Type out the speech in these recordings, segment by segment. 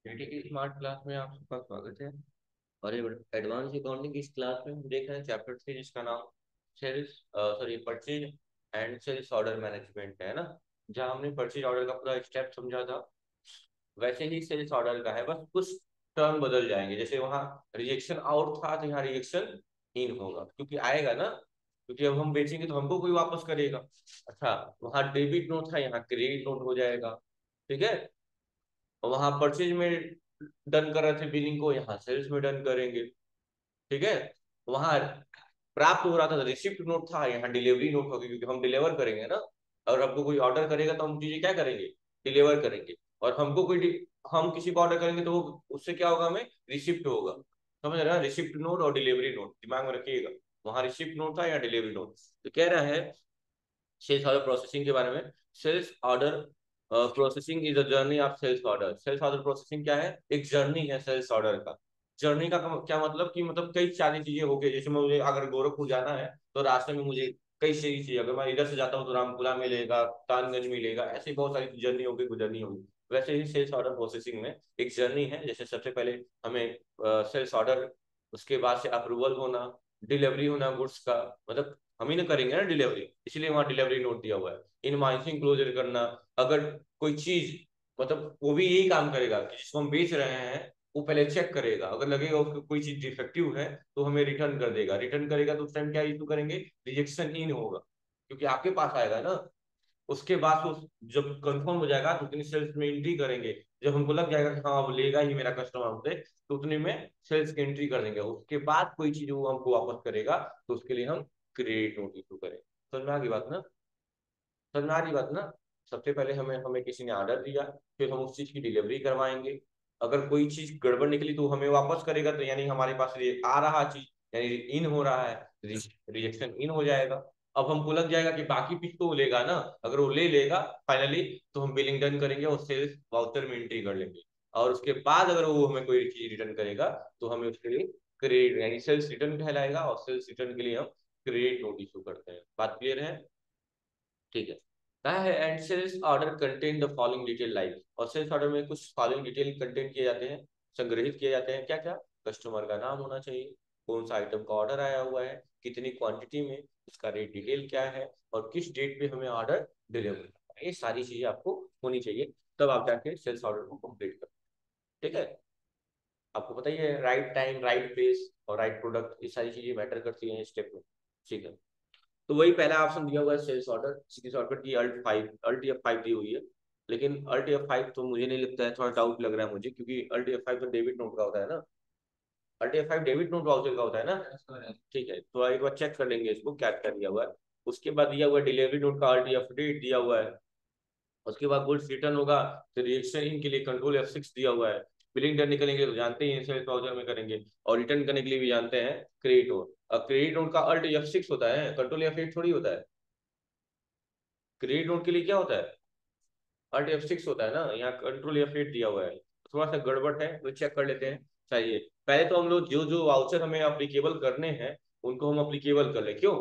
बेटे की smart class में आप सबका स्वागत है। और ये एडवांस अकाउंटिंग की इस क्लास में हम देख रहे हैं चैप्टर 3 जिसका नाम sales sorry purchase and sales order management है ना। जहाँ हमने परचेज ऑर्डर का पूरा स्टेप समझा था, वैसे ही सेल्स ऑर्डर का है, बस कुछ टर्म बदल जाएंगे। जैसे वहाँ रिजेक्शन आउट था तो यहाँ रिजेक्शन इन होगा, क्योंकि आएगा ना, क्योंकि अब हम बेचेंगे तो हमको कोई वापस करेगा। अच्छा, वहाँ डेबिट नोट था, यहाँ क्रेडिट नोट हो जाएगा। ठीक है। वहां परचेज में डन कर रहे थे बिलिंग को, यहाँ सेल्स में डन करेंगे। ठीक है। वहां प्राप्त हो रहा था रिसिप्ट नोट था, यहाँ डिलीवरी नोट होगी, क्योंकि हम डिलीवर करेंगे ना। और हमको कोई ऑर्डर करेगा तो हम चीजें क्या करेंगे, डिलीवर करेंगे। और हम किसी को ऑर्डर करेंगे तो उससे क्या होगा, हमें रिसिप्ट होगा। समझ रहे हैं, रिसिप्ट नोट और डिलीवरी नोट दिमाग में रखिएगा। वहां रिसिप्ट नोट था या डिलीवरी नोट। तो कह रहा है सेल्स ऑर्डर प्रोसेसिंग के बारे में। Sales order processing is a journey of sales order. Sales order processing क्या है, एक जर्नी है सेल्स ऑर्डर का। जर्नी का क्या मतलब, कि मतलब कई सारी चीजें हो गई। जैसे मुझे अगर गोरखपुर जाना है तो रास्ते में मुझे कई सारी चीजें, अगर मैं इधर से जाता हूँ तो रामपुरा मिलेगा, तानगंज मिलेगा, ऐसी बहुत सारी जर्नी होगी, गुजरनी होगी। वैसे ही सेल्स ऑर्डर प्रोसेसिंग में एक जर्नी है। जैसे सबसे पहले हमें सेल्स ऑर्डर, उसके बाद से अप्रूवल होना, डिलीवरी होना गुड्स का, मतलब हम ही ना करेंगे ना डिलीवरी, इसलिए वहां डिलीवरी नोट दिया हुआ है। इनवॉइसिंग क्लोजर करना, अगर कोई चीज, मतलब वो भी यही काम करेगा कि जिसको हम बेच रहे हैं वो पहले चेक करेगा, अगर लगेगा उसको कोई चीज डिफेक्टिव है तो हमें रिटर्न कर देगा। रिटर्न करेगा तो उस टाइम क्या इशू करेंगे, रिजेक्शन इन होगा, क्योंकि आपके पास आएगा ना। उसके बाद वो जब कंफर्म हो जाएगा तो उतनी सेल्स में एंट्री करेंगे। जब हमको लग जाएगा कि हाँ वो लेगा ही मेरा कस्टमर हमसे, तो उतने में सेल्स की एंट्री कर देंगे। उसके बाद कोई चीज वो हमको वापस करेगा तो उसके लिए हम क्रेडिट नोट इशू करें। समझ में आ गई बात ना, समझ में आ रही बात ना। सबसे पहले हमें हमें किसी ने ऑर्डर दिया, फिर हम उस चीज की डिलीवरी करवाएंगे। अगर कोई चीज गड़बड़ निकली तो हमें वापस करेगा, तो यानी हमारे पास ये आ रहा चीज, यानी इन हो रहा है, रिजेक्शन इन हो जाएगा। अब हमको लग जाएगा कि बाकी पीस तो वो लेगा ना। अगर वो ले लेगा फाइनली, तो हम बिलिंग डन करेंगे और सेल्स वाउचर में एंट्री कर लेंगे। और उसके बाद अगर वो हमें कोई चीज रिटर्न करेगा तो हमें उसके लिए क्रेडिट यानी सेल्स रिटर्न कहलाएगा, और सेल्स रिटर्न के लिए हम क्रेडिट नोट इशू करते हैं। बात क्लियर है। ठीक है। कहा है and sales order contain the following detail like, और सेल्स ऑर्डर में कुछ फॉलोइंग डिटेल कंटेन किए जाते हैं, संग्रहित किए जाते हैं। क्या क्या, कस्टमर का नाम होना चाहिए, कौन सा आइटम का ऑर्डर आया हुआ है, कितनी क्वांटिटी में, उसका रेट डिटेल क्या है, और किस डेट पे हमें ऑर्डर डिलीवर करना है। ये सारी चीजें आपको होनी चाहिए, तब आप जाके सेल्स ऑर्डर को कंप्लीट कर। ठीक है। आपको पता ही है, राइट टाइम, राइट प्लेस और राइट प्रोडक्ट, ये सारी चीजें मैटर करती हैं स्टेप में। ठीक है। तो वही पहला ऑप्शन दिया हुआ है सेल्स ऑर्डर, सीधी शॉर्टकट की अल्ट F5 दी हुई है। लेकिन अल्ट F5 तो मुझे नहीं लगता है, थोड़ा डाउट लग रहा है मुझे, क्योंकि अल्ट F5 तो डेबिट नोट का होता है ना। Alt F5 debit note voucher का होता है ना। ठीक है, तो एक बार चेक कर लेंगे इसको क्या क्या दिया हुआ है। उसके बाद दिया हुआ है डिलीवरी नोट का अल्ट F8 दिया हुआ है। उसके बाद गुड्स रिटर्न होगा तो रिएक्शन इन के लिए कंट्रोल F6 दिया हुआ है। बिलिंग डन निकलेंगे तो जानते ही सेल्स वाउचर में करेंगे, और रिटर्न करने के लिए भी जानते हैं क्रेडिट नोट। अब क्रेडिट नोट का अल्ट F6 होता है, कंट्रोल F8 थोड़ी होता है। क्रेडिट नोट के लिए क्या होता है, अल्ट F6 होता है ना। यहाँ कंट्रोल F8 दिया हुआ है, थोड़ा सा गड़बड़ है तो चेक कर लेते हैं। चाहिए पहले तो हम लोग जो जो वाउचर हमें अप्लीकेबल करने हैं उनको हम अप्लीकेबल कर ले, क्यों।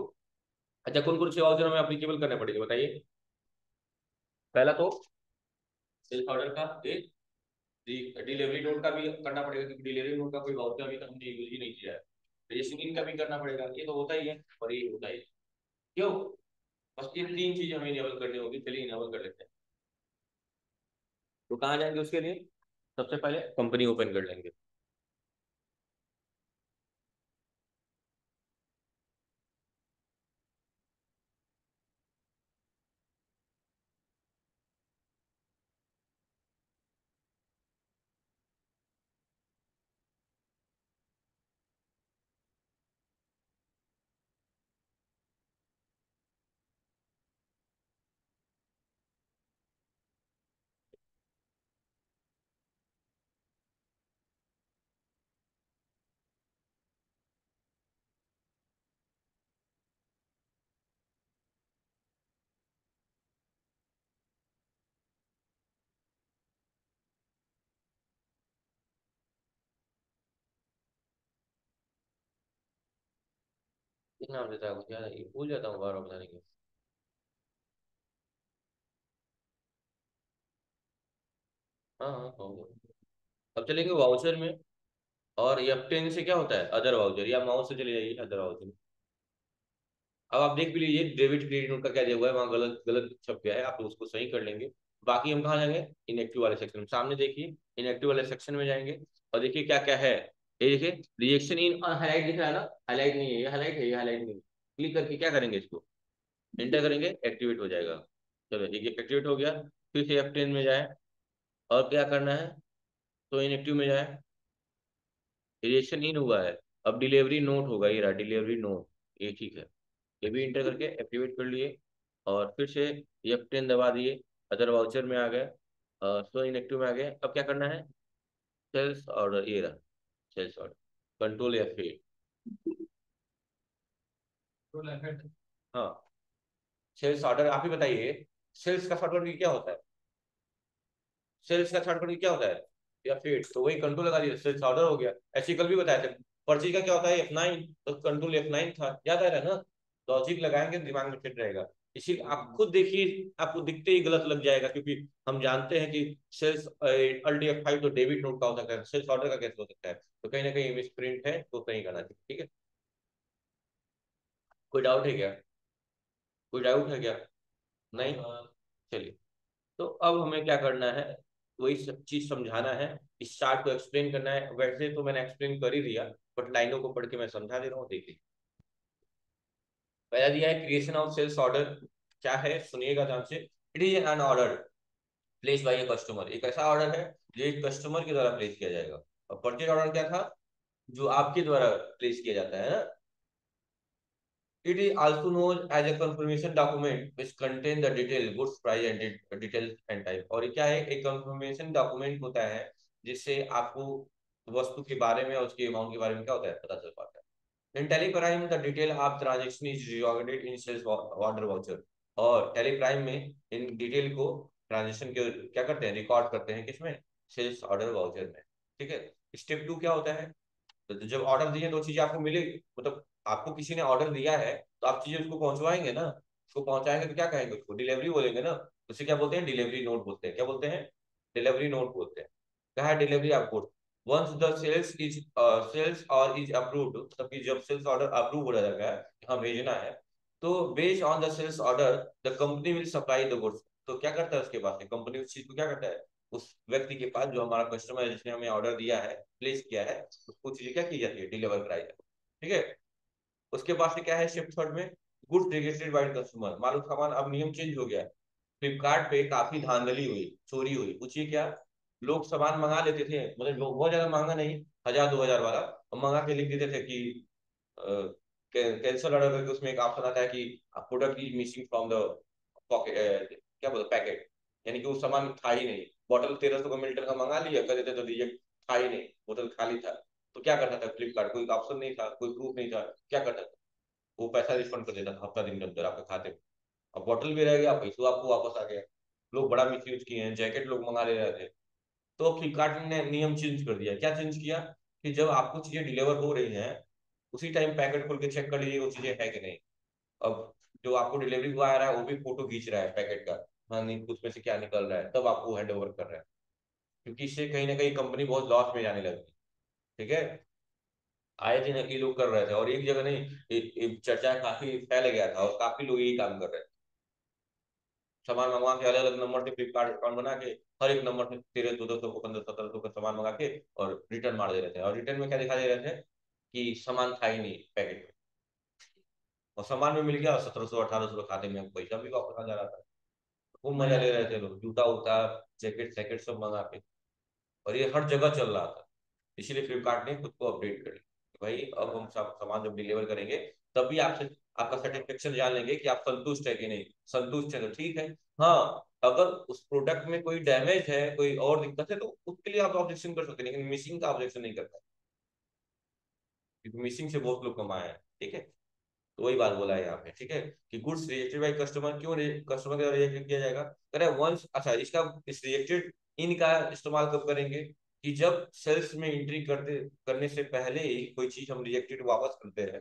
अच्छा, कौन कौन से वाउचर हमें अप्लीकेबल करने पड़ेंगे बताइए। पहला तो सेल्फ ऑर्डर का, एक डिलीवरी नोट का भी करना पड़ेगा, क्योंकि डिलीवरी नोट का कोई वाउचर अभी तक हमने यूज ही नहीं किया है। रेसिंग का भी करना पड़ेगा, ये तो होता ही है और ये होता ही है। क्यों, बस ये तीन चीजें हमें इनेबल करनी होगी। चलिए इनेबल कर लेते हैं। तो कहाँ जाएंगे उसके लिए, सबसे पहले कंपनी ओपन कर लेंगे। कितना नाम देता है कुछ याद है, भूल जाता हूँ बार बार बताने के। हाँ हाँ होगा। अब चलेंगे वाउचर में। और F10 से क्या होता है, अदर वाउचर, या माउस से चले जाइए अदर वाउचर। अब आप देख भी लीजिए डेबिट क्रेडिट नोट का क्या दिया हुआ है, वहाँ गलत गलत छप गया है, आप उसको सही कर लेंगे। बाकी हम कहाँ जाएंगे, इनएक्टिव वाले सेक्शन में। सामने देखिए, इनएक्टिव वाले सेक्शन में जाएंगे और देखिए क्या क्या है। ये देखिए, रिएक्शन इन हाईलाइट दिख रहा है ना, हाईलाइट नहीं है ये, हाईलाइट है ये, हाईलाइट नहीं है। क्लिक करके क्या करेंगे, इसको एंटर करेंगे, एक्टिवेट हो जाएगा। चलो ये एक्टिवेट हो गया। फिर से F10 में जाए और क्या करना है, तो इनएक्टिव में जाए, रिएक्शन इन हुआ है। अब डिलीवरी नोट होगा, ये रहा डिलीवरी नोट, ये ठीक है। ये भी इंटर करके एक्टिवेट कर लिए और फिर से F10 दबा दिए, अदर वाउचर में आ गए, सो इनएक्टिव में आ गए। अब क्या करना है, सेल्स ऑर्डर, ये रहा सेल्स ऑर्डर, कंट्रोल F8। हाँ, सेल्स ऑर्डर आप ही बताइए, सेल्स का शॉर्टकट क्या होता है, सेल्स का शॉर्टकट क्या होता है, या फिर तो वही कंट्रोल लगा दिया, सेल्स ऑर्डर हो गया। ऐसे ही कल भी बताया था। परचेज का क्या होता है, F9, तो कंट्रोल F9 था, याद आ रहा है ना। लॉजिक लगाएंगे दिमाग में फिट रहेगा। इसी आप खुद देखिए, आपको दिखते ही गलत लग जाएगा, क्योंकि हम जानते हैं कि सेल्स अल्टी F5 तो डेबिट नोट का हो सकता है, सेल्स ऑर्डर का कैसे हो सकता है, तो कहीं ना कहीं मिस प्रिंट है, तो सही करना चाहिए, ठीक है। कोई डाउट है क्या, कोई डाउट है क्या, नहीं। चलिए, तो अब हमें क्या करना है, वही सब चीज समझाना है, इस चार्ट को एक्सप्लेन करना है। वैसे तो मैंने एक्सप्लेन कर ही दिया, बट लाइनों को पढ़ के मैं समझा दे रहा हूँ, देखिए। पहला दिया है क्रिएशन ऑफ सेल्स ऑर्डर। क्या है, सुनिएगा ध्यान से। It is an order place by a customer, एक ऐसा ऑर्डर है जो एक कस्टमर के द्वारा प्लेस किया जाएगा। और परचेज ऑर्डर क्या था, जो आपके द्वारा प्लेस किया जाता है ना। It is also known as a confirmation document which contain the detail goods price and details and type। और ये क्या है, एक confirmation document होता है जिससे आपको वस्तु के बारे में और उसके अमाउंट के बारे में क्या होता है, पता चल पाता है। In Tally Prime the detail of transaction is recorded in sales order voucher. और टेली प्राइम में इन डिटेल को, ट्रांजेक्शन के क्या करते हैं, रिकॉर्ड करते हैं, किसमें, सेल्स ऑर्डर वाउचर में। ठीक है। स्टेप 2 क्या होता है, तो जब ऑर्डर दिए तो चीजें आपको मिलेगी, मतलब आपको किसी ने ऑर्डर दिया है तो आप चीजें उसको पहुंचवाएंगे ना, उसको पहुंचाएंगे तो क्या कहेंगे, उसको डिलीवरी बोलेंगे ना। उसे क्या बोलते हैं, डिलीवरी नोट बोलते हैं, क्या बोलते हैं, डिलीवरी नोट बोलते हैं। क्या है डिलीवरी आपको, वंस द सेल्स और इज अप्रूव्ड, मतलब कि जब सेल्स ऑर्डर अप्रूव हो जाएगा कि हाँ भेजना है, तो based on the sales order the company will supply the goods. तो क्या करता है उसके बाद कंपनी उस चीज को क्या करता है, उस व्यक्ति के पास, जो हमारा कस्टमर है जिसने हमें ऑर्डर दिया है, प्लेस किया है, उसको चीजें क्या की जाती है, डिलीवर कराई जाती है। ठीक है। उसके बाद से क्या है, शिफ्ट थर्ड में, गुड्स रिजेक्टेड बाय कस्टमर। मान लो सामान, अब नियम चेंज हो गया, फ्लिपकार्ट पे काफी धांधली हुई, चोरी हुई, पूछिए क्या। लोग सामान मंगा लेते थे, मतलब बहुत ज्यादा महंगा नहीं, 1000 2000 वाला, और मंगा के लिख देते थे कि कैंसल ऑर्डर करके उसमें एक ऑप्शन आता है कि product is missing from the pocket, क्या बोलते पैकेट, यानी कि वो सामान था ही नहीं। बॉटल 1300 का मिलीलीटर का मंगा लिया, कर देते तो रिजेक्ट, था ही नहीं, बोतल खाली था। तो क्या करता था फ्लिपकार्ट, कोई ऑप्शन नहीं था, कोई प्रूफ नहीं था, क्या करता था, वो पैसा रिफंड कर देता था हफ्ता दिन के अंदर आपके खाते में। अब बॉटल भी रह गया, पैसा आपको वापस आ गया। लोग बड़ा मिस यूज किए हैं, जैकेट लोग मंगा ले रहे थे। तो फ्लिपकार्ट ने नियम चेंज कर दिया, क्या चेंज किया, कि जब आपको चीजें डिलीवर हो रही हैं, उसी टाइम पैकेट खोल के चेक कर लीजिए वो चीजें है कि नहीं। अब जो आपको डिलीवरी बॉय आ रहा है वो भी फोटो खींच रहा है पैकेट का, हाँ नहीं उसमें से क्या निकल रहा है, तब आपको हैंड ओवर कर रहा है। क्योंकि इससे कहीं ना कहीं कंपनी बहुत लॉस में जाने लगी। ठीक है। आए दिन ये लोग कर रहे थे, और एक जगह नहीं, चर्चा काफी फैल गया था और काफी लोग यही काम कर रहे थे। सामान मंगवा के अलग अलग नंबर से फ्लिपकार्ट अकाउंट बना के, हर एक नंबर से 1300 200 को 1500 1700 का सामान मंगा के और रिटर्न मार दे रहे थे। और रिटर्न में क्या दिखा दे रहे थे, कि सामान था ही नहीं पैकेट में, और सामान भी मिल गया और 1700 1800 का खाते में पैसा भी वापस आ जा रहा था। खूब मजा ले रहे थे लोग, जूता उता, जैकेट जैकेट सब मंगा के। और ये हर जगह चल रहा था। इसीलिए फ्लिपकार्ट ने खुद को अपडेट कर लिया, भाई अब हम सब सामान जब डिलीवर करेंगे, तभी आपसे आपका सेटिस्फेक्शन जान लेंगे कि आप संतुष्ट है कि नहीं। संतुष्ट है तो ठीक है। हाँ, अगर उस प्रोडक्ट में कोई डैमेज है, कोई और दिक्कत है, तो उसके लिए आप ऑब्जेक्शन कर सकते हैं, लेकिन मिसिंग का ऑब्जेक्शन नहीं करता, क्योंकि मिसिंग से बहुत लोग कमाए हैं। ठीक है। तो वही बात बोला है यहाँ पे, ठीक है, कि गुड्स रिजेक्टेड बाय कस्टमर, क्यों कस्टमर के द्वारा रिजेक्ट किया जाएगा, कह वंस, अच्छा इसका, इस रिजेक्टेड इन का इस्तेमाल कब करेंगे, कि जब सेल्स में एंट्री करते करने से पहले ही कोई चीज हम रिजेक्टेड वापस करते हैं,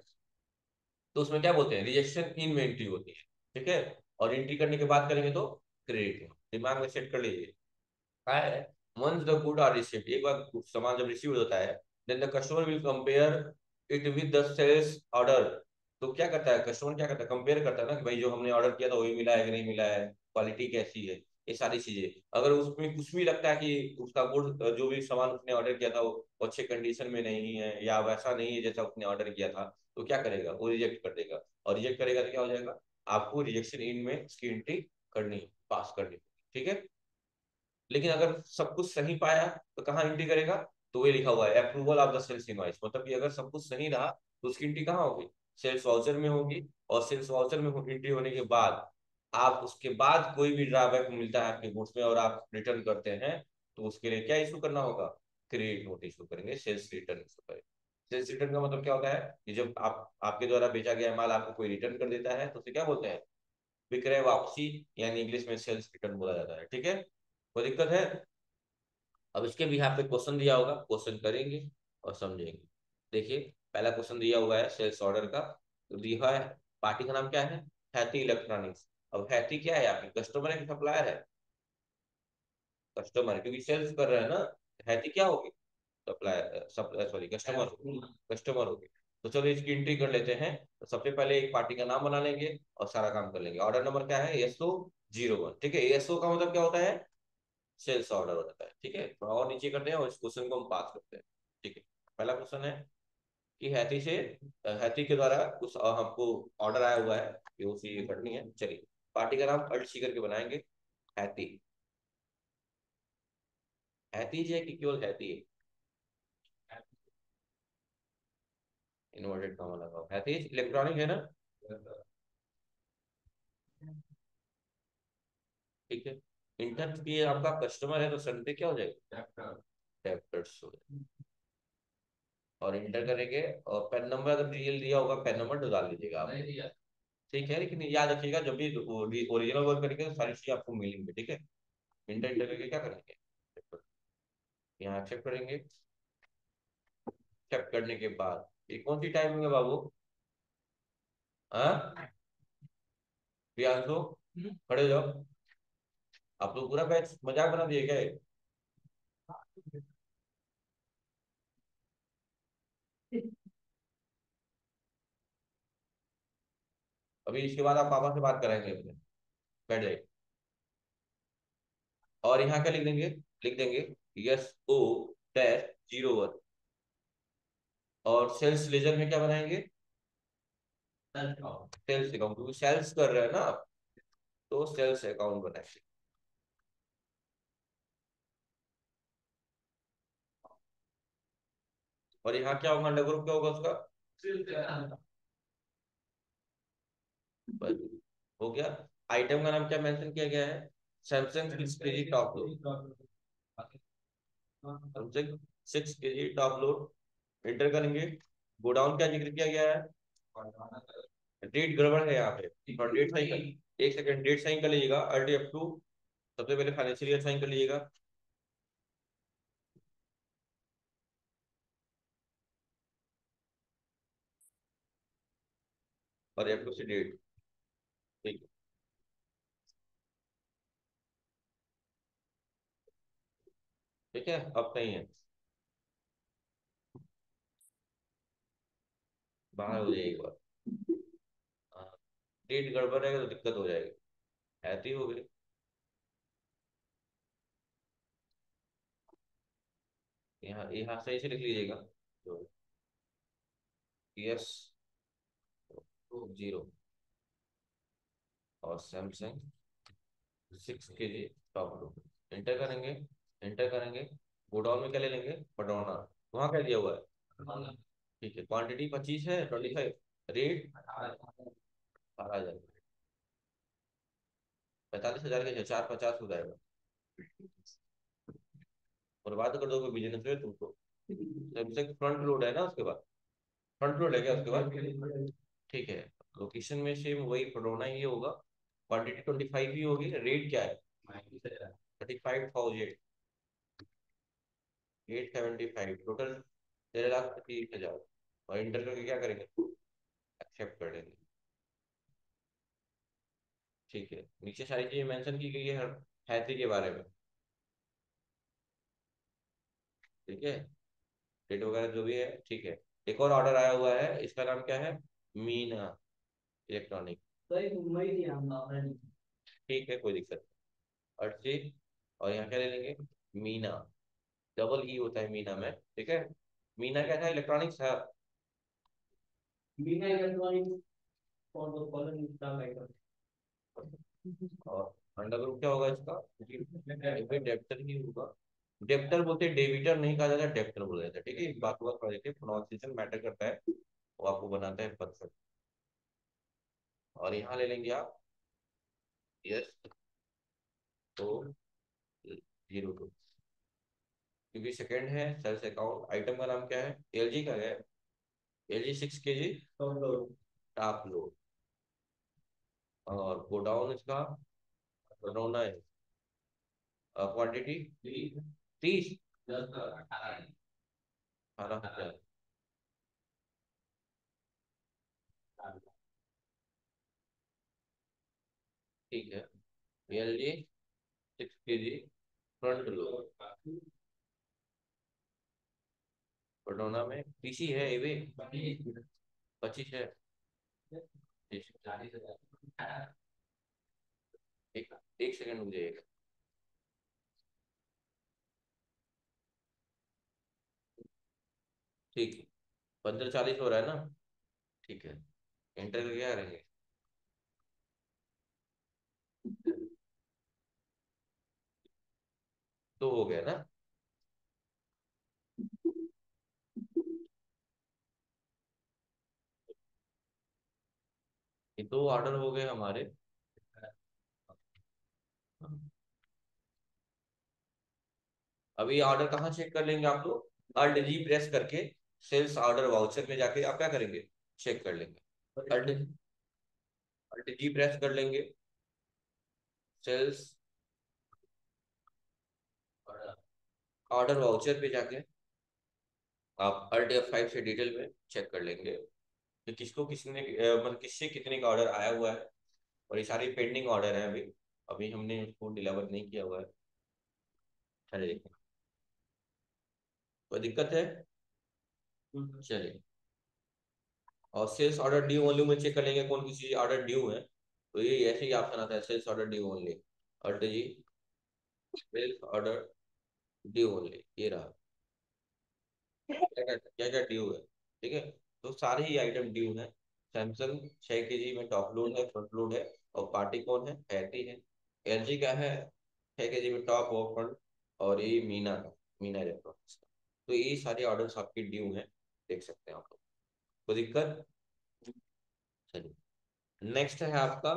तो उसमें क्या बोलते हैं, रिजेक्शन इन में एंट्री होती है। ठीक है। और एंट्री करने के बाद करेंगे तो क्रेडिट, दिमाग में सेट कर लीजिए। क्या है, once the good are received, एक बार सामान जब रिसीव होता है, then the customer will compare it with the sales order. तो क्या करता है कस्टमर, क्या करता है, कंपेयर करता है ना कि भाई जो हमने ऑर्डर किया था वही मिला है कि नहीं मिला है, क्वालिटी कैसी है, ये सारी चीजें। अगर उसमें कुछ भी लगता है कि उसका गुड, जो भी सामान उसने ऑर्डर किया था वो अच्छे कंडीशन में नहीं है या वैसा नहीं है जैसा उसने ऑर्डर किया था, तो क्या करेगा, वो रिजेक्ट कर देगा। और रिजेक्ट करेगा तो क्या हो जाएगा, आपको रिजेक्शन इन में इसकी एंट्री करनी, पास करनी, ठीक है। लेकिन अगर सब कुछ सही पाया तो कहाँ एंट्री करेगा, तो ये लिखा हुआ है approval of the sales invoice, मतलब कि अगर सब कुछ सही रहा तो उसकी एंट्री कहाँ होगी, सेल्स वाउचर में होगी। और सेल्स वाउचर में एंट्री होने के बाद आप उसके बाद कोई भी ड्रॉबैक मिलता है आपके गुड्स में और आप रिटर्न करते हैं, तो उसके लिए क्या इशू करना होगा, क्रेडिट नोट इशू करेंगे, सेल्स रिटर्न इशू करेंगे। सेल्स रिटर्न का मतलब क्या होता है कि जब आप आपके द्वारा बेचा गया माल आपको कोई रिटर्न कर देता है तो उसे क्या बोलते हैं, विक्रय वापसी, यानी इंग्लिश में सेल्स रिटर्न बोला जाता है, ठीक है। कोई दिक्कत है। अब इसके भी यहाँ पे क्वेश्चन दिया होगा, क्वेश्चन करेंगे और समझेंगे। देखिए, पहला क्वेश्चन दिया हुआ है सेल्स ऑर्डर का, तो दिया है पार्टी का नाम क्या है, हैती इलेक्ट्रॉनिक्स। अब हैती क्या है, आपके कस्टमर है कि सप्लायर है, कस्टमर है क्योंकि सेल्स कर रहे हैं ना। हैती क्या होगी, सप्लायर, सॉरी कस्टमर, कस्टमर होगी। तो चलो इसकी एंट्री कर लेते हैं। तो सबसे पहले एक पार्टी का नाम बना लेंगे और सारा काम कर लेंगे। ऑर्डर नंबर क्या है, SO01, ठीक है। SO का मतलब क्या होता है, सेल्स ऑर्डर हो जाता है, ठीक है। थोड़ा और नीचे करते हैं और इस क्वेश्चन को हम पास करते हैं, ठीक है। पहला क्वेश्चन है कि हैथी के द्वारा कुछ हमको ऑर्डर आया हुआ है कि उसी करनी है, चलिए। पार्टी का नाम अल्ट सी करके बनाएंगे, हैथी। हैथी है कि केवल हैथी है, इन्वर्टेड कॉमा लगा हैथी इलेक्ट्रॉनिक है ना, ठीक है। इंटर की आपका कस्टमर है तो सन पे क्या हो जाएगा, डेप्टर्स हो जाएगा। और इंटर करेंगे और पेन नंबर अगर रियल दिया होगा पेन नंबर तो डाल दीजिएगा आप, ठीक है। लेकिन याद रखिएगा जब भी ओरिजिनल वर्क करेंगे तो सारी चीजें आपको मिलेंगी, ठीक है। इंटर इंटर करके क्या करेंगे, यहाँ एक्सेप्ट करेंगे। एक्सेप्ट करने के बाद ये कौन सी टाइमिंग है बाबू, हाँ प्रियांशु, खड़े हो जाओ। आप लोग पूरा बैच मजाक बना दिए क्या ये? अभी इसके बाद आप पापा से बात कराएंगे अपने, बैठ जाइए। और यहाँ क्या लिख देंगे, लिख देंगे SO-01। और सेल्स लेजर में क्या बनाएंगे, सेल्स अकाउंट, क्योंकि सेल्स कर रहे हैं ना आप, तो सेल्स अकाउंट बनाएंगे। और यहाँ क्या होगा, अंडर ग्रुप क्या होगा उसका, बस, हो गया। आइटम का नाम क्या मेंशन किया गया है, Samsung 6 kg top load, Samsung 6 kg top load. Enter करेंगे। गोडाउन क्या जिक्र किया गया है, डेट गड़बड़ है यहाँ पे, और डेट सही कर, एक सेकंड, डेट सही कर लीजिएगा, RTF2। सबसे पहले फाइनेंशियल ईयर साइन कर लीजिएगा। और F2 से डेट, ठीक है, ठीक है, अब सही है। बाहर हो जाएगी एक बार, हाँ, डेट गड़बड़ रहेगा तो दिक्कत हो जाएगी, ऐसी हो गई। यहाँ यहाँ सही से लिख लीजिएगा, तो PS 0 और Samsung 6 kg top load. Enter करेंगे, एंटर करेंगे। गोडाउन में क्या ले लेंगे, पटौना, वहाँ क्या दिया हुआ है, ठीक है। क्वांटिटी 25 है, 25, रेट 18,000, 45,000 के 450 हो जाएगा, बर्बाद कर दोगे बिजनेस में तुमको। सैमसंग फ्रंट लोड है ना उसके बाद, फ्रंट लोड है क्या उसके बाद, ठीक है। लोकेशन में सेम वही पटौना ही होगा। क्वांटिटी 25 ही होगी, रेट क्या है, 35,000, 875, टोटल 13,30,000। और इंटर करके क्या करेंगे, एक्सेप्ट कर देंगे, ठीक है। नीचे सारी चीजें मेंशन की गई है हर हैती के बारे में। ठीक है, डेट वगैरह जो भी है ठीक है। एक और ऑर्डर आया हुआ है, इसका नाम क्या है? मीना इलेक्ट्रॉनिक। ठीक है, कोई दिक्कत नहीं। अर्ची, और यहाँ क्या ले लेंगे? मीना, डबल ई होता है मीना में, ठीक है। मीना क्या था? इलेक्ट्रॉनिक्स था। और अंडर ग्रुप क्या होगा इसका? डेप्टर ही होगा। डेप्टर बोलते हैं, डेबिटर नहीं कहा जाता, डेप्टर बोला जाता है, ठीक है। इस बात को थोड़ा देखिए, प्रोनाउंसिएशन मैटर करता है, वो आपको बनाता है परफेक्ट। और यहाँ ले लेंगे आप, यस, तो 02, क्योंकि सेकंड है सेल्स अकाउंट। आइटम का नाम क्या है? एलजी का है, एलजी 6 kg टॉप लोड। और गोडाउन इसका बनौना है। क्वांटिटी 30, 18,000। ठीक है, एलजी 6 kg फ्रंट लोड। बडोना में पीसी है ये भी, 25 है। एक सेकंड मुझे। ठीक है, 1540 हो रहा है ना? ठीक है, एंटर करके आ रहेंगे। तो हो गया ना? ये दो ऑर्डर हो गए हमारे। अभी ऑर्डर कहाँ चेक कर लेंगे आप लोग? अल्ट जी प्रेस करके सेल्स ऑर्डर वाउचर में जाके आप क्या करेंगे? चेक कर लेंगे। अल्ट अल्ट जी प्रेस कर लेंगे, सेल्स ऑर्डर वाउचर पे जाके आप अल्ट F5 से डिटेल में चेक कर लेंगे कि किसको किसने मतलब किससे कितने का ऑर्डर आया हुआ है। और ये सारी पेंडिंग ऑर्डर है, अभी अभी हमने उसको डिलीवर नहीं किया हुआ है। चलिए, कोई दिक्कत है? चलिए, और सेल्स ऑर्डर ड्यू ओनली में चेक कर लेंगे कौन सी चीज ऑर्डर ड्यू है। तो ये ऐसे ही ऑप्शन आता है, sales order due only. Alt G, sales order due only, ये रहा। क्या क्या ड्यू है, ठीक है। तो सारे ही आइटम ड्यू हैं। सैमसंग 6 kg में टॉप लोड है, फ्रंट लोड है। और पार्टी कौन है? हैती है। एलजी का है 6 kg में टॉप और फ्रंट। और ये मीना का, मीना इलेक्ट्रॉनिक्स का। तो ये सारे ऑर्डर्स आपके ड्यू हैं, देख सकते हैं आप लोग। कोई दिक्कत? चलिए, नेक्स्ट है आपका,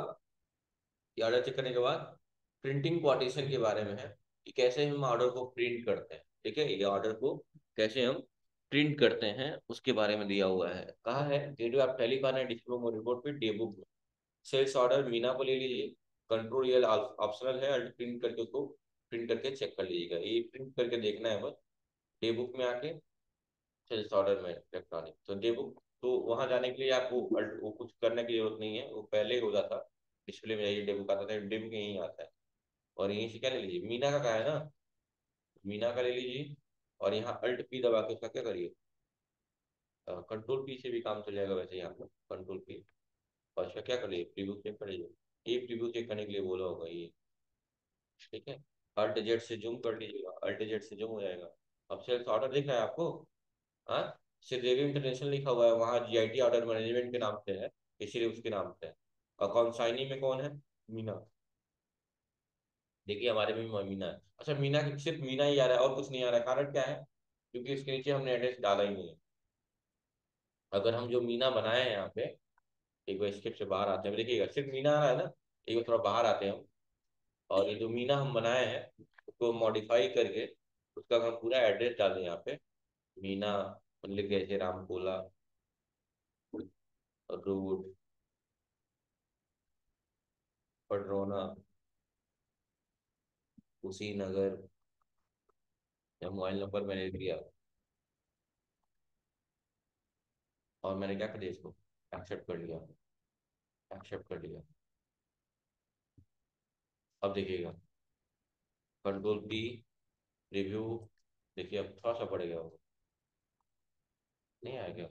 ये ऑर्डर चेक करने के बाद प्रिंटिंग पार्टीशन के बारे में है, कि कैसे हम ऑर्डर को प्रिंट करते हैं। ठीक है, ये ऑर्डर को कैसे हम प्रिंट करते हैं उसके बारे में दिया हुआ है। कहा है वीडियो आप टेलीफोन है डिप्लोमा रिपोर्ट पे डे बुक में। सेल्स ऑर्डर मीना को ले लीजिए, कंट्रोल ये ऑप्शनल है, प्रिंट करके उसको प्रिंट करके चेक कर लीजिएगा, ये प्रिंट करके देखना है बस। डे बुक में आके सेल्स ऑर्डर में इलेक्ट्रॉनिक, तो डे बुक, तो वहां जाने के लिए आपको वो कुछ करने की जरूरत नहीं है, वो पहले ही हो जाता। डिस्प्ले में जाइए, डे बुक आता था, डे बुक यहीं आता है। और यहीं से क्या ले लीजिए, मीना का है ना, मीना का ले लीजिए। और यहाँ अल्ट पी दबा के उसका क्या करिए, कंट्रोल पी से भी काम चल जाएगा वैसे यहाँ पर, कंट्रोल पी। और इसका क्या करिए, प्रीव्यू चेक करिए। ये प्रीव्यू चेक करने के लिए बोला होगा ये, ठीक है। अल्ट जेड से जूम कर लीजिएगा, अल्ट जेड से जूम हो जाएगा। अब सेल्स ऑर्डर दिख रहा है आपको? हाँ, श्रीदेवी इंटरनेशनल लिखा हुआ है वहाँ, जीआईटी ऑर्डर मैनेजमेंट के नाम से है, इसीलिए उसके नाम से है। और कॉन्साइनी में कौन है? मीना। देखिए हमारे में भी मीना है। अच्छा, मीना की सिर्फ मीना ही आ रहा है और कुछ नहीं आ रहा है, कारण क्या है? क्योंकि इसके नीचे हमने एड्रेस डाला ही नहीं है। अगर हम जो मीना बनाए हैं यहाँ पे, एक बार स्क्रिप्ट से बाहर आते हैं, देखिएगा सिर्फ मीना आ रहा है ना। एक बार थोड़ा बाहर आते हैं हम, और ये जो मीना हम बनाए हैं उसको मॉडिफाई करके उसका हम पूरा एड्रेस डाल दें यहाँ पे। मीना लिख गए रामकोला रोड, पडरौना, कुशीनगर, या मोबाइल नंबर मैंने दिया। और मैंने क्या कर दिया, इसको एक्सेप्ट कर लिया, एक्सेप्ट कर लिया। अब देखिएगा, कंट्रोल पी, रिव्यू, देखिए अब थोड़ा सा बढ़ गया होगा। नहीं आया क्या?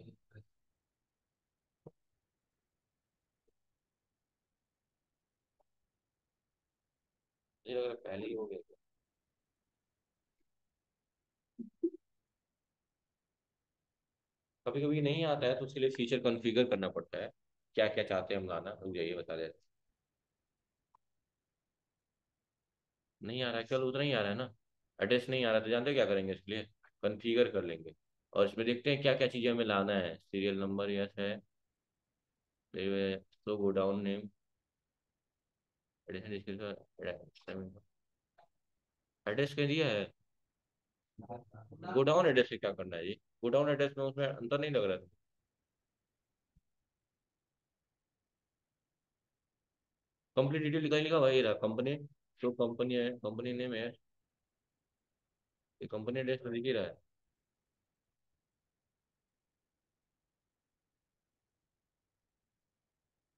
मुझे लग रहा है पहले ही हो गया। कभी कभी नहीं आता है तो उसके लिए फीचर कॉन्फ़िगर करना पड़ता है। क्या क्या चाहते हैं हम लाना, मुझे ये बता देते। नहीं आ रहा है, केवल उतना ही आ रहा है ना। एड्रेस नहीं आ रहा तो जानते हैं क्या करेंगे इसके लिए? कॉन्फ़िगर कर लेंगे। और इसमें देखते हैं क्या क्या चीज़ें हमें लाना है। सीरियल नंबर यस है। तो गोडाउन नेम, एड्रेस कह दिया है। गोडाउन एड्रेस से क्या करना है जी? गोडाउन एड्रेस में उसमें अंतर नहीं लग रहा था? कंप्लीट डिटेल लिखा ही लिखा भाई रहा कंपनी। जो कंपनी है, कंपनी नेम है। ये कंपनी एड्रेस तो दिख ही रहा है।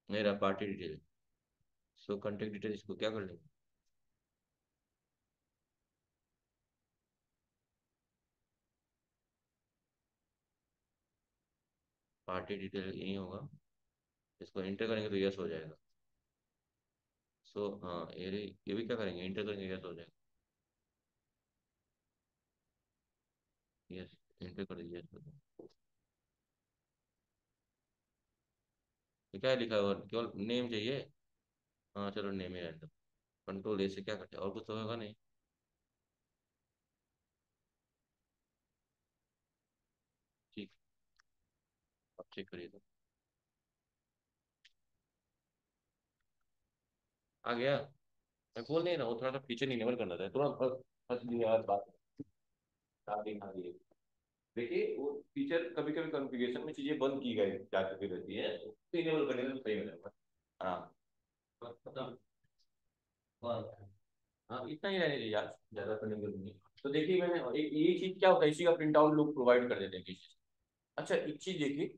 नहीं रहा पार्टी डिटेल। सो कॉन्टेक्ट डिटेल इसको क्या कर लेंगे? पार्टी डिटेल यही होगा। इसको इंटर करेंगे तो यस हो जाएगा। सो हाँ ये भी क्या करेंगे, इंटर करेंगे यस हो जाएगा। यस, इंटर कर दीजिए यस हो जाएगा। ये क्या लिखा है, और केवल नेम चाहिए? हाँ चलो नेम ही रहने दो। कंट्रोल ए से क्या करते हैं, और कुछ तो होगा नहीं? ठीक। अब चेक करिए तो। आ गया। मैं बोल नहीं रहा हूँ, थोड़ा सा पीछे नहीं निकल करना था, थोड़ा फंस फंस लिया यार बात। हाँ दिए। देखिए वो फीचर कभी कभी कॉन्फ़िगरेशन में चीजें बंद की गई जा चुकी रहती है, तो इनेबल करने में सही हो जाएगा। हाँ। मतलब, हाँ इतना ही रहने दीजिए यार, ज्यादा करने की जरूरत नहीं। तो देखिए मैंने एक ये चीज क्या होता है, इसी का प्रिंट आउट लोग प्रोवाइड कर देते हैं किसी। अच्छा एक चीज देखिए,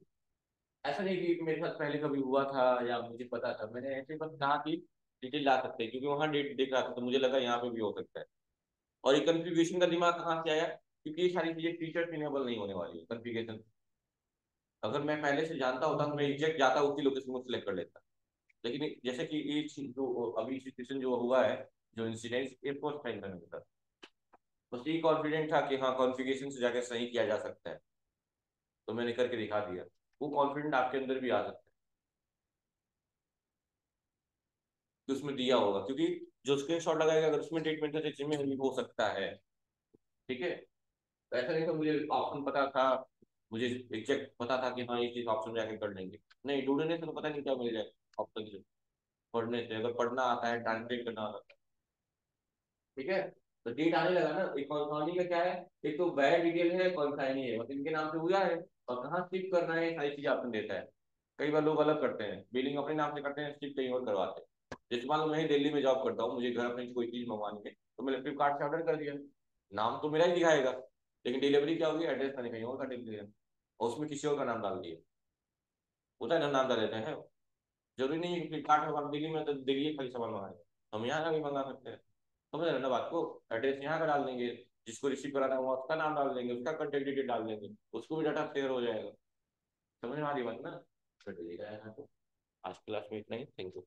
ऐसा नहीं कि मेरे साथ पहले कभी हुआ था या मुझे पता था, मैंने ऐसे बस कहा कि डिटेल ला सकते हैं क्योंकि वहां डेट दिख रहा था तो मुझे लगा यहाँ पे भी हो सकता है। और ये कन्फिग्रेशन का दिमाग कहाँ से आया, क्योंकि ये सारी चीजें फीचर्स इनेबल नहीं होने वाली है कन्फिग्रेशन। अगर मैं पहले से जानता होता तो मैं एग्जैक्ट जाता उसी लोकेशन को सिलेक्ट कर लेता। लेकिन जैसे कि ये चीज जो अभी सिचुएशन जो हुआ है, जो इंसिडेंट, ये फर्स्ट टाइम था मेरे साथ। बस ये कॉन्फिडेंट था कि हाँ कॉन्फ़िगरेशन से जाकर सही किया जा सकता है, तो मैंने करके दिखा दिया। वो कॉन्फिडेंट आपके अंदर भी आ सकता है कि उसमें दिया होगा, क्योंकि जो स्क्रीनशॉट लगाएगा अगर उसमें ट्रीटमेंट है तो में भी हो सकता है। ठीक है। तो ऐसा नहीं था मुझे ऑप्शन पता था, मुझे एग्जैक्ट पता था कि हाँ ये चीज ऑप्शन जाके कर लेंगे। नहीं, ढूंढने से तो पता नहीं क्या मिल जाए ऑप्शन से। पढ़ने से, अगर पढ़ना आता है, ट्रांसलेट करना आता है। ठीक है। तो डेट आने लगा ना, एक कॉन्फाउंडिंग में क्या है, एक तो बैड डिटेल है, कौन सा नहीं है, बस इनके नाम से हुआ है। और कहाँ शिफ्ट करना है, ये सारी चीजें ऑप्शन देता है। कई बार लोग अलग करते हैं, बिलिंग अपने नाम से करते हैं, शिफ्ट कहीं और करवाते हैं। जैसे मान लो मैं ही दिल्ली में जॉब करता हूँ, मुझे घर अपनी कोई चीज मंगवानी है तो मैंने फ्लिपकार्ट से ऑर्डर कर दिया। नाम तो मेरा ही दिखाएगा, लेकिन डिलीवरी क्या होगी, एड्रेस मैंने कहीं और का लिख दिया और उसमें किसी और का नाम डाल दिया। होता है ना, नाम डाल देते हैं। जरूरी नहीं है कि फ्लिपकार्ट में हम दिल्ली में तो दिल्ली खाली सामान मंगाए, हम यहाँ का भी मंगा सकते हैं। समझ रहे हैं ना बात को? एड्रेस यहाँ का डाल देंगे, जिसको रिसीव कराना हुआ उसका नाम डाल देंगे, उसका कंटेक्ट डिटेल डाल देंगे, उसको भी डाटा शेयर हो जाएगा। समझ में आ रही बात ना? कर दीजिएगा यहाँ तो। आज क्लास में इतना ही, थैंक यू।